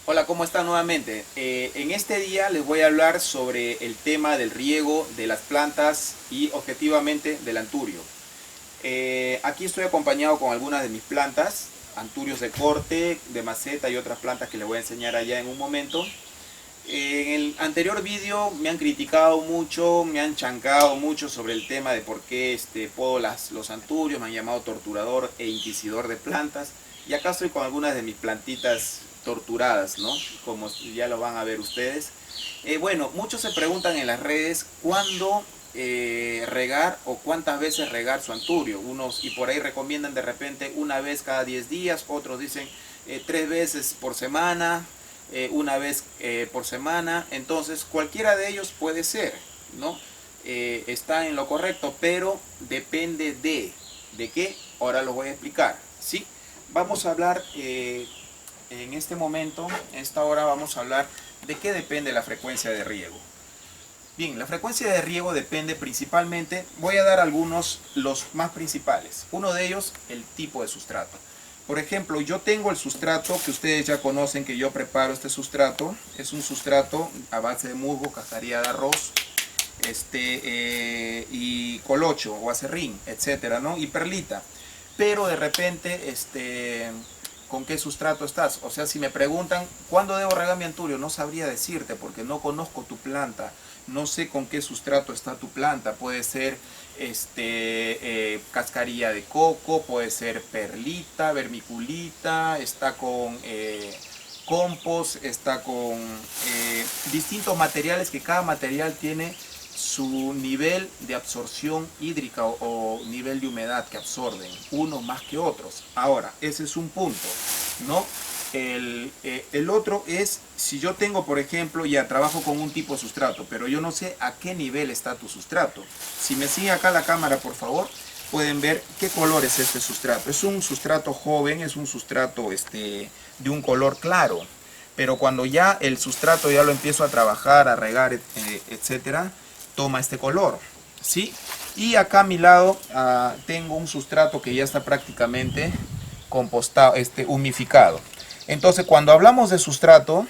Hola, ¿cómo están nuevamente? En este día les voy a hablar sobre el tema del riego de las plantas y objetivamente del anturio. Aquí estoy acompañado con algunas de mis plantas, anturios de corte, de maceta y otras plantas que les voy a enseñar allá en un momento. En el anterior vídeo me han criticado mucho, me han chancado mucho sobre el tema de por qué podo los anturios, me han llamado torturador e inquisidor de plantas. Y acá estoy con algunas de mis plantitas torturadas, ¿no? Como ya lo van a ver ustedes. Bueno, muchos se preguntan en las redes cuándo regar o cuántas veces regar su anturio. Unos y por ahí recomiendan de repente una vez cada 10 días, otros dicen 3 veces por semana, una vez por semana. Entonces cualquiera de ellos puede ser, ¿no? Está en lo correcto, pero depende de qué. Ahora lo voy a explicar, ¿sí? Vamos a hablar en este momento, en esta hora vamos a hablar de qué depende la frecuencia de riego. Bien, la frecuencia de riego depende principalmente, voy a dar algunos, los más principales. Uno de ellos, el tipo de sustrato. Por ejemplo, yo tengo el sustrato que ustedes ya conocen, que yo preparo este sustrato. Es un sustrato a base de musgo, cascarilla de arroz, y colocho o acerrín, etcétera, ¿no? Y perlita. Pero de repente, ¿con qué sustrato estás? O sea, si me preguntan cuándo debo regar mi anturio, no sabría decirte porque no conozco tu planta, no sé con qué sustrato está tu planta. Puede ser cascarilla de coco, puede ser perlita, vermiculita, está con compost, está con distintos materiales, que cada material tiene su nivel de absorción hídrica o nivel de humedad que absorben, unos más que otros. Ahora, ese es un punto, ¿no? El otro es, si yo tengo, por ejemplo, ya trabajo con un tipo de sustrato, pero yo no sé a qué nivel está tu sustrato. Si me sigue acá la cámara, por favor, pueden ver qué color es este sustrato. Es un sustrato joven, es un sustrato de un color claro. Pero cuando ya el sustrato ya lo empiezo a trabajar, a regar, etcétera, toma este color, ¿sí? Y acá a mi lado tengo un sustrato que ya está prácticamente compostado, humificado. Entonces, cuando hablamos de sustrato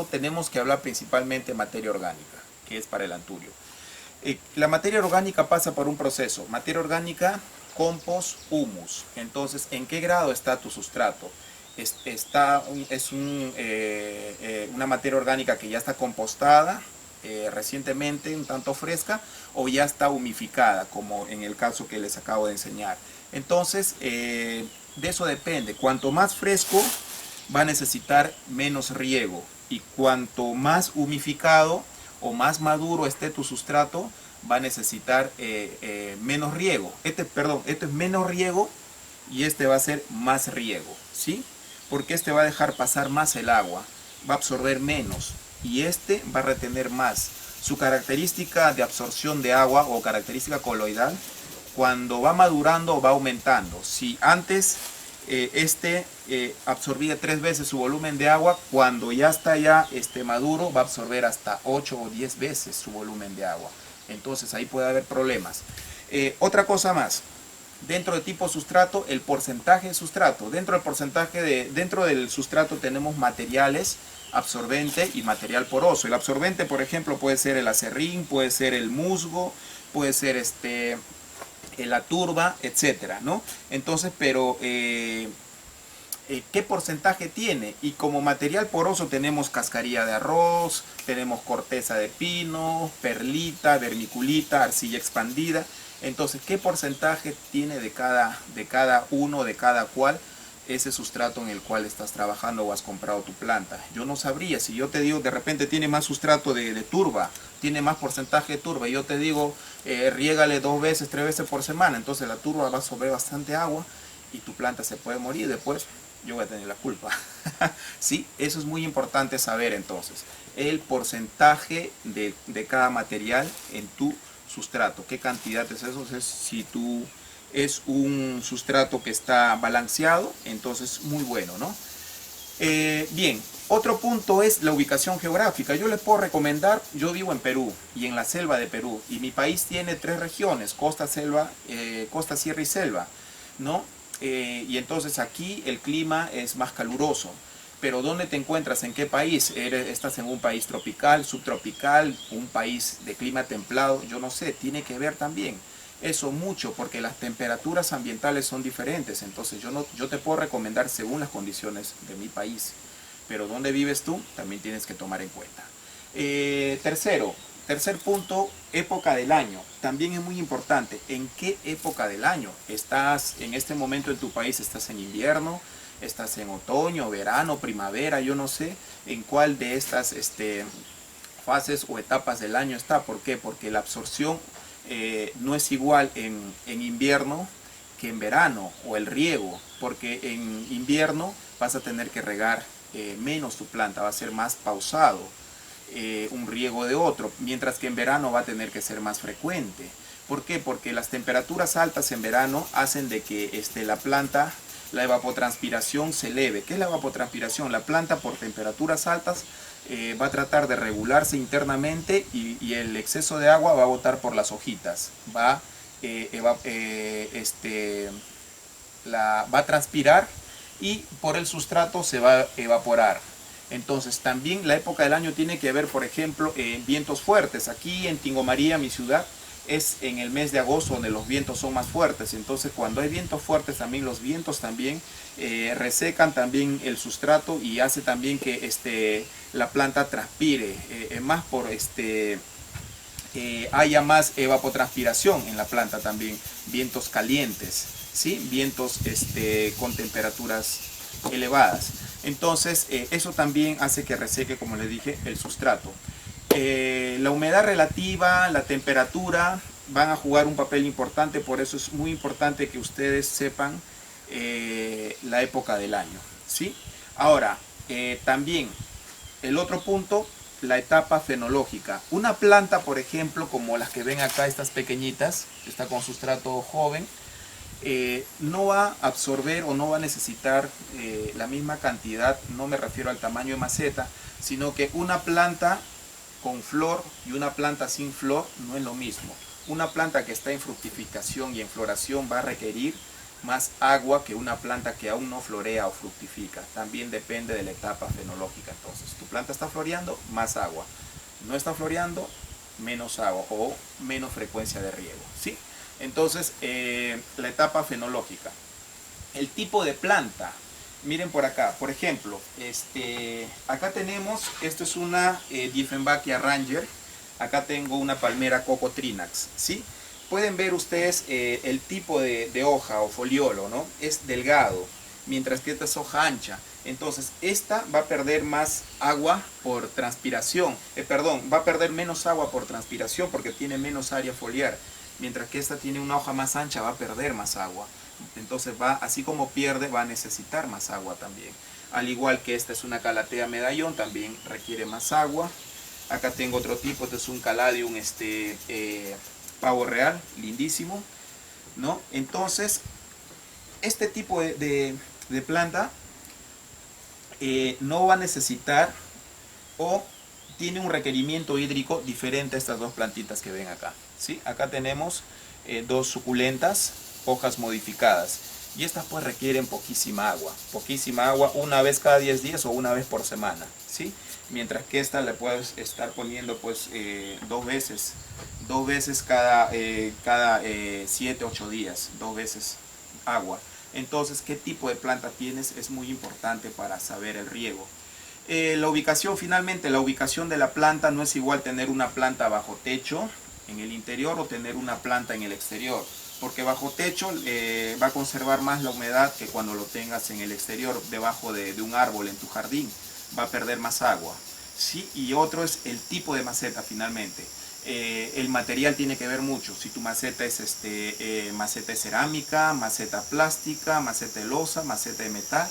tenemos que hablar principalmente de materia orgánica, que es para el anturio. La materia orgánica pasa por un proceso: materia orgánica, compost, humus. Entonces, ¿en qué grado está tu sustrato? Una materia orgánica que ya está compostada recientemente, un tanto fresca, o ya está humificada, como en el caso que les acabo de enseñar. Entonces, de eso depende. Cuanto más fresco, va a necesitar menos riego, y cuanto más humificado o más maduro esté tu sustrato, va a necesitar menos riego. Este es menos riego y este va a ser más riego, ¿sí? Porque este va a dejar pasar más el agua, va a absorber menos, y este va a retener más. Su característica de absorción de agua o característica coloidal, cuando va madurando, va aumentando. Si antes absorbía 3 veces su volumen de agua, cuando ya está maduro, va a absorber hasta 8 o 10 veces su volumen de agua. Entonces ahí puede haber problemas. Otra cosa más, dentro de tipo sustrato, el porcentaje de sustrato. Dentro del sustrato tenemos materiales, absorbente y material poroso. El absorbente, por ejemplo, puede ser el acerrín, puede ser el musgo, puede ser la turba, etcétera, ¿no? Entonces, pero ¿qué porcentaje tiene? Y como material poroso tenemos cascarilla de arroz, tenemos corteza de pino, perlita, vermiculita, arcilla expandida. Entonces, ¿qué porcentaje tiene de cada uno, de cada cual, ese sustrato en el cual estás trabajando o has comprado tu planta? Yo no sabría. Si yo te digo, de repente tiene más sustrato de turba, tiene más porcentaje de turba, y yo te digo, riégale 2 veces, 3 veces por semana, entonces la turba va a absorber bastante agua y tu planta se puede morir. Después yo voy a tener la culpa. Sí, eso es muy importante saber. Entonces, el porcentaje de cada material en tu sustrato. ¿Qué cantidad es eso? Si tú es un sustrato que está balanceado, entonces muy bueno, ¿no? Bien, otro punto es la ubicación geográfica. Yo les puedo recomendar, yo vivo en Perú y en la selva de Perú, y mi país tiene 3 regiones: costa, selva, sierra y selva, ¿no? Y entonces aquí el clima es más caluroso. Pero ¿dónde te encuentras? ¿En qué país? ¿Estás en un país tropical, subtropical, un país de clima templado? Yo no sé, tiene que ver también. Eso mucho, porque las temperaturas ambientales son diferentes. Entonces yo te puedo recomendar según las condiciones de mi país. Pero ¿dónde vives tú? También tienes que tomar en cuenta. Tercer punto, época del año. También es muy importante. ¿En qué época del año? ¿Estás en este momento en tu país? ¿Estás en invierno? ¿Estás en otoño, verano, primavera? Yo no sé en cuál de estas fases o etapas del año está. ¿Por qué? Porque la absorción no es igual en invierno que en verano, o el riego, porque en invierno vas a tener que regar menos tu planta, va a ser más pausado un riego de otro, mientras que en verano va a tener que ser más frecuente. ¿Por qué? Porque las temperaturas altas en verano hacen de que la planta, la evapotranspiración se eleve. ¿Qué es la evapotranspiración? La planta por temperaturas altas va a tratar de regularse internamente y el exceso de agua va a botar por las hojitas, va a transpirar y por el sustrato se va a evaporar. Entonces también la época del año tiene que ver, por ejemplo, vientos fuertes. Aquí en Tingo María, mi ciudad, es en el mes de agosto donde los vientos son más fuertes. Entonces cuando hay vientos fuertes también los vientos también resecan también el sustrato y hace también que la planta transpire más por haya más evapotranspiración en la planta también, vientos calientes, ¿sí? Vientos con temperaturas elevadas. Entonces eso también hace que reseque, como les dije, el sustrato. La humedad relativa, la temperatura van a jugar un papel importante, por eso es muy importante que ustedes sepan la época del año, ¿sí? Ahora, también el otro punto, la etapa fenológica. Una planta, por ejemplo, como las que ven acá, estas pequeñitas, está con sustrato joven, no va a absorber o no va a necesitar la misma cantidad, no me refiero al tamaño de maceta, sino que una planta con flor y una planta sin flor no es lo mismo. Una planta que está en fructificación y en floración va a requerir más agua que una planta que aún no florea o fructifica. También depende de la etapa fenológica. Entonces, tu planta está floreando, más agua. No está floreando, menos agua o menos frecuencia de riego, ¿sí? Entonces, la etapa fenológica. El tipo de planta. Miren por acá, por ejemplo, acá tenemos, esto es una Dieffenbachia Ranger. Acá tengo una palmera Coco Trinax, ¿sí? Pueden ver ustedes el tipo de hoja o foliolo, ¿no? Es delgado, mientras que esta es hoja ancha. Entonces, esta va a perder más agua por transpiración. Va a perder menos agua por transpiración porque tiene menos área foliar. Mientras que esta tiene una hoja más ancha, va a perder más agua. Entonces, así como pierde, va a necesitar más agua también. Al igual que esta es una Calathea medallón, también requiere más agua. Acá tengo otro tipo, este es un Caladium pavo real, lindísimo, ¿no? Entonces, este tipo de planta no va a necesitar o tiene un requerimiento hídrico diferente a estas dos plantitas que ven acá, ¿sí? Acá tenemos dos suculentas, hojas modificadas, y estas pues requieren poquísima agua, una vez cada 10 días o una vez por semana, ¿sí? Mientras que esta le puedes estar poniendo pues dos veces cada 7, 8 días, 2 veces agua. Entonces, ¿qué tipo de planta tienes? Es muy importante para saber el riego. La ubicación, finalmente, la ubicación de la planta no es igual tener una planta bajo techo en el interior o tener una planta en el exterior, porque bajo techo va a conservar más la humedad que cuando lo tengas en el exterior, debajo de un árbol en tu jardín, va a perder más agua, ¿sí? Y otro es el tipo de maceta finalmente. El material tiene que ver mucho, si tu maceta es maceta de cerámica, maceta plástica, maceta de losa, maceta de metal,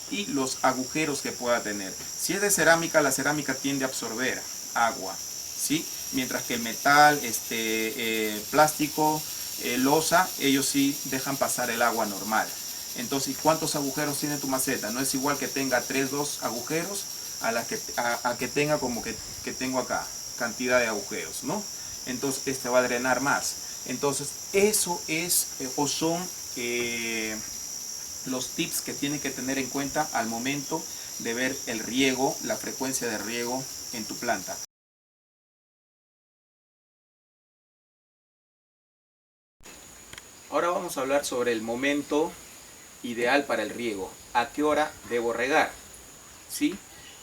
y los agujeros que pueda tener. Si es de cerámica, la cerámica tiende a absorber agua, ¿sí? Mientras que el metal, plástico, losa, ellos sí dejan pasar el agua normal. Entonces, ¿cuántos agujeros tiene tu maceta? No es igual que tenga 3, 2 agujeros a que tenga como que tengo acá, cantidad de agujeros, ¿no? Entonces, este va a drenar más. Entonces, eso es o son los tips que tienen que tener en cuenta al momento de ver el riego, la frecuencia de riego en tu planta. Ahora vamos a hablar sobre el momento ideal para el riego. ¿A qué hora debo regar? ¿Sí?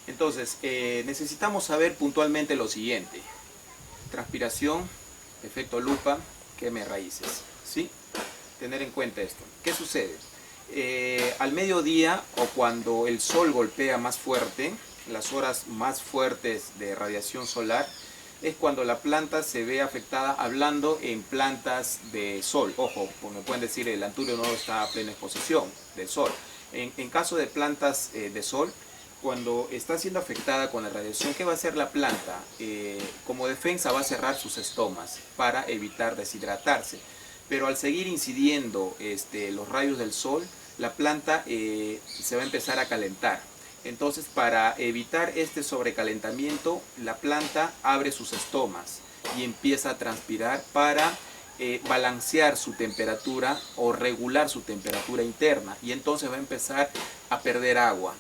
Entonces, necesitamos saber puntualmente lo siguiente. Transpiración, efecto lupa, queme raíces. ¿Sí? Tener en cuenta esto. ¿Qué sucede? Al mediodía o cuando el sol golpea más fuerte, las horas más fuertes de radiación solar, es cuando la planta se ve afectada, hablando en plantas de sol. Ojo, como pueden decir, el anturio no está a plena exposición del sol. En caso de plantas de sol, cuando está siendo afectada con la radiación, ¿qué va a hacer la planta? Como defensa va a cerrar sus estomas para evitar deshidratarse. Pero al seguir incidiendo los rayos del sol, la planta se va a empezar a calentar. Entonces, para evitar este sobrecalentamiento, la planta abre sus estomas y empieza a transpirar para balancear su temperatura o regular su temperatura interna. Y entonces va a empezar a perder agua,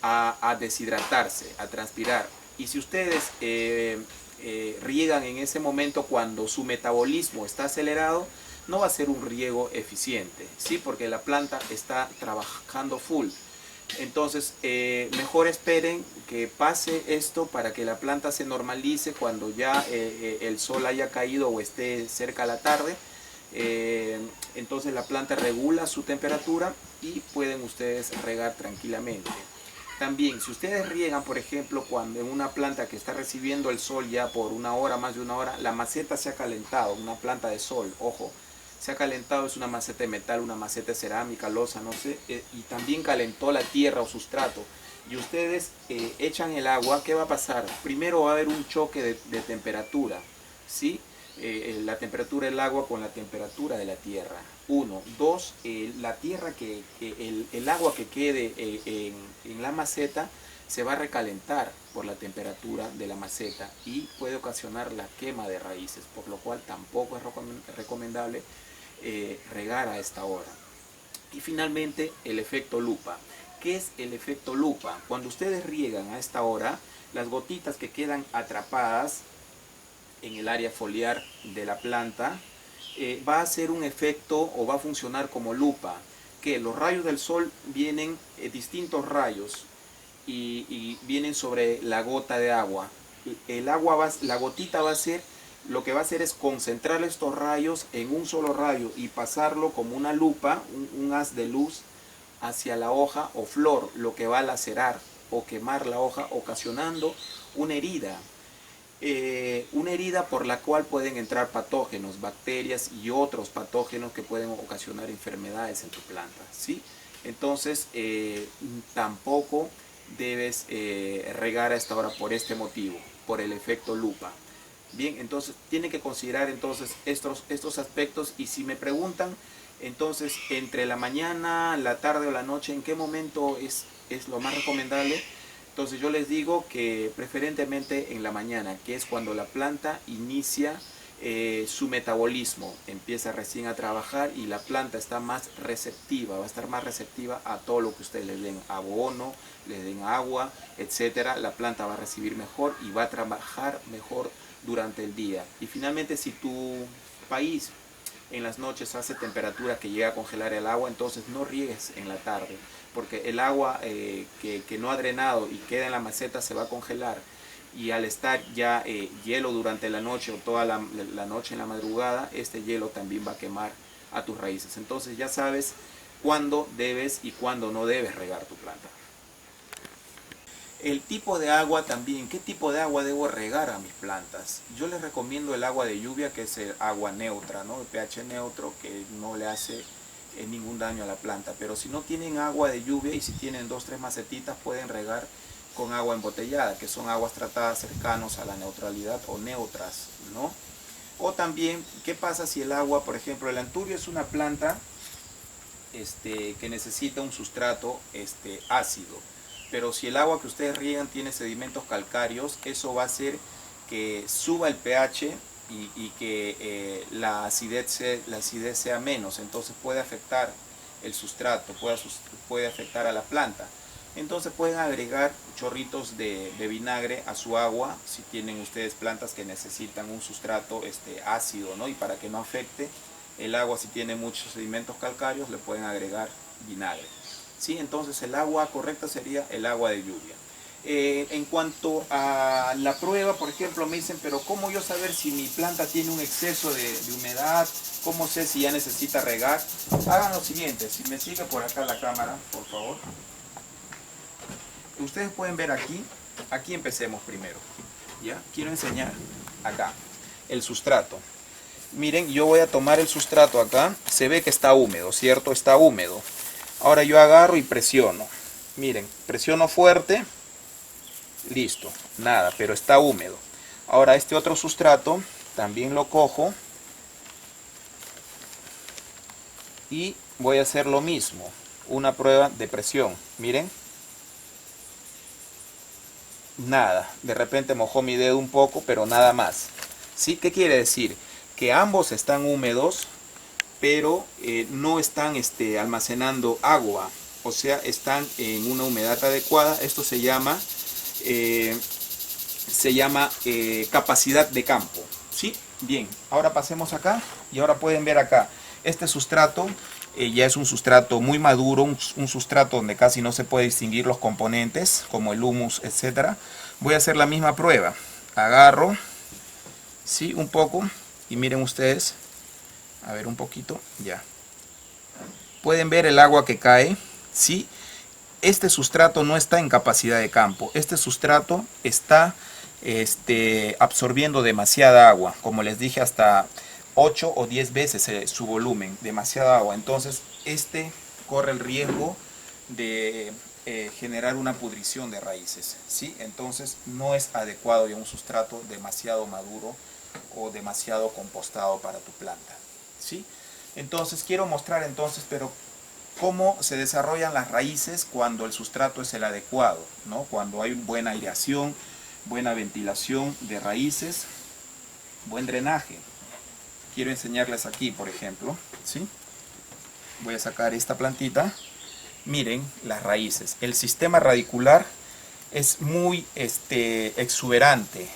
a deshidratarse, a transpirar. Y si ustedes riegan en ese momento cuando su metabolismo está acelerado, no va a ser un riego eficiente, ¿sí? Porque la planta está trabajando full. Entonces, mejor esperen que pase esto para que la planta se normalice cuando ya el sol haya caído o esté cerca a la tarde. Entonces la planta regula su temperatura y pueden ustedes regar tranquilamente. También, si ustedes riegan, por ejemplo, cuando en una planta que está recibiendo el sol ya por una hora, más de una hora, la maceta se ha calentado, una planta de sol, ojo, se ha calentado, es una maceta de metal, una maceta de cerámica, losa, no sé, y también calentó la tierra o sustrato, y ustedes echan el agua, ¿qué va a pasar? Primero va a haber un choque de temperatura, ¿sí? La temperatura del agua con la temperatura de la tierra. Uno. Dos, la tierra el agua que quede en la maceta se va a recalentar por la temperatura de la maceta y puede ocasionar la quema de raíces, por lo cual tampoco es recomendable regar a esta hora. Y finalmente, el efecto lupa. ¿Qué es el efecto lupa? Cuando ustedes riegan a esta hora, las gotitas que quedan atrapadas en el área foliar de la planta va a hacer un efecto o va a funcionar como lupa, que los rayos del sol vienen, distintos rayos, y vienen sobre la gota de agua. La gotita va a ser, lo que va a hacer es concentrar estos rayos en un solo rayo y pasarlo como una lupa, un haz de luz hacia la hoja o flor, lo que va a lacerar o quemar la hoja, ocasionando una herida. Una herida por la cual pueden entrar patógenos, bacterias y otros patógenos que pueden ocasionar enfermedades en tu planta, ¿sí? Entonces, tampoco debes regar a esta hora por este motivo, por el efecto lupa. Bien, entonces tienen que considerar entonces estos aspectos, y si me preguntan, entonces entre la mañana, la tarde o la noche, ¿en qué momento es lo más recomendable? Entonces yo les digo que preferentemente en la mañana, que es cuando la planta inicia su metabolismo, empieza recién a trabajar y la planta está más receptiva, va a estar más receptiva a todo lo que ustedes le den abono, le den agua, etcétera. La planta va a recibir mejor y va a trabajar mejor durante el día. Y finalmente, si tu país en las noches hace temperatura que llega a congelar el agua, entonces no riegues en la tarde, porque el agua que no ha drenado y queda en la maceta se va a congelar, y al estar ya hielo durante la noche o toda la noche en la madrugada, este hielo también va a quemar a tus raíces. Entonces ya sabes cuándo debes y cuándo no debes regar tu planta. El tipo de agua también, ¿qué tipo de agua debo regar a mis plantas? Yo les recomiendo el agua de lluvia, que es el agua neutra, ¿no? El pH neutro, que no le hace ningún daño a la planta. Pero si no tienen agua de lluvia y si tienen 2 o 3 macetitas, pueden regar con agua embotellada, que son aguas tratadas cercanos a la neutralidad o neutras, ¿no? O también, ¿qué pasa si el agua, por ejemplo, el anturio es una planta que necesita un sustrato ácido? Pero si el agua que ustedes riegan tiene sedimentos calcáreos, eso va a hacer que suba el pH y que la acidez sea menos. Entonces puede afectar el sustrato, puede afectar a la planta. Entonces pueden agregar chorritos de vinagre a su agua si tienen ustedes plantas que necesitan un sustrato ácido, ¿no? Y para que no afecte el agua, si tiene muchos sedimentos calcáreos, le pueden agregar vinagre. ¿Sí? Entonces el agua correcta sería el agua de lluvia. En cuanto a la prueba, por ejemplo, me dicen, pero ¿cómo yo saber si mi planta tiene un exceso de humedad? ¿Cómo sé si ya necesita regar? Hagan lo siguiente, si me sigue por acá la cámara, por favor. Ustedes pueden ver aquí empecemos primero. ¿Ya? Quiero enseñar acá el sustrato. Miren, yo voy a tomar el sustrato acá, se ve que está húmedo, ¿cierto? Está húmedo. Ahora yo agarro y presiono. Miren, presiono fuerte. Listo, nada, pero está húmedo. Ahora este otro sustrato también lo cojo y voy a hacer lo mismo, una prueba de presión. Miren, nada, de repente mojó mi dedo un poco, pero nada más. ¿Sí? ¿Qué quiere decir? Que ambos están húmedos, pero no están almacenando agua, o sea, están en una humedad adecuada. Esto se llama capacidad de campo. ¿Sí? Bien, ahora pasemos acá y ahora pueden ver acá, este sustrato ya es un sustrato muy maduro, un sustrato donde casi no se puede distinguir los componentes, como el humus, etcétera. Voy a hacer la misma prueba. Agarro, ¿sí? Un poco, y miren ustedes, a ver un poquito, ya. Pueden ver el agua que cae, ¿sí? Este sustrato no está en capacidad de campo, este sustrato está absorbiendo demasiada agua, como les dije, hasta 8 o 10 veces su volumen, demasiada agua. Entonces corre el riesgo de generar una pudrición de raíces, ¿sí? Entonces no es adecuado ya un sustrato demasiado maduro o demasiado compostado para tu planta, ¿sí? Entonces quiero mostrar pero cómo se desarrollan las raíces cuando el sustrato es el adecuado, ¿no? Cuando hay buena aireación, buena ventilación de raíces, buen drenaje. Quiero enseñarles aquí, por ejemplo, ¿sí? Voy a sacar esta plantita. Miren las raíces. El sistema radicular es muy exuberante.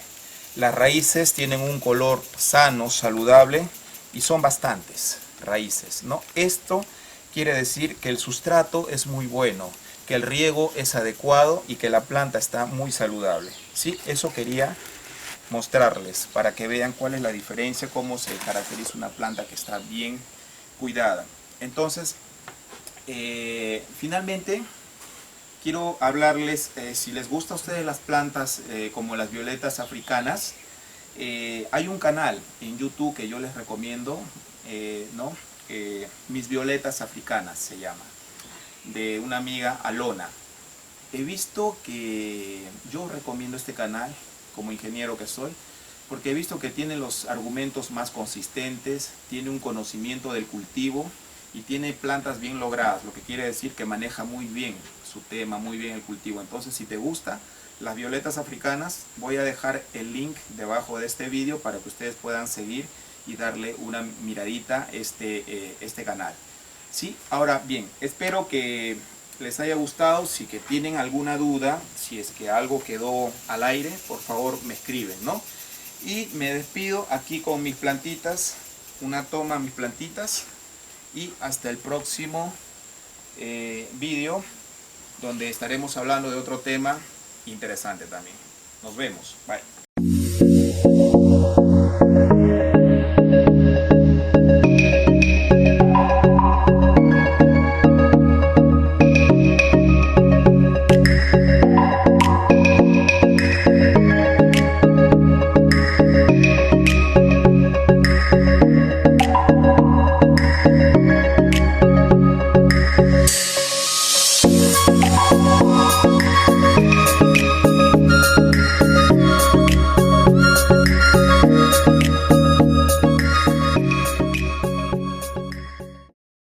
Las raíces tienen un color sano, saludable, y son bastantes raíces, ¿no? Esto quiere decir que el sustrato es muy bueno, que el riego es adecuado y que la planta está muy saludable. ¿Sí? Eso quería mostrarles para que vean cuál es la diferencia, cómo se caracteriza una planta que está bien cuidada. Entonces, finalmente, quiero hablarles, si les gusta a ustedes las plantas como las violetas africanas, hay un canal en YouTube que yo les recomiendo, ¿no? Mis violetas africanas se llama, de una amiga, Alona. He visto que yo recomiendo este canal como ingeniero que soy, porque he visto que tiene los argumentos más consistentes, tiene un conocimiento del cultivo y tiene plantas bien logradas, lo que quiere decir que maneja muy bien su tema, muy bien el cultivo. Entonces, si te gusta las violetas africanas, voy a dejar el link debajo de este vídeo para que ustedes puedan seguir y darle una miradita a este canal. ¿Sí? Ahora bien, espero que les haya gustado. Si que tienen alguna duda, si es que algo quedó al aire, por favor me escriben, ¿no? Y me despido aquí con mis plantitas, una toma a mis plantitas, y hasta el próximo vídeo, donde estaremos hablando de otro tema interesante también. Nos vemos, bye.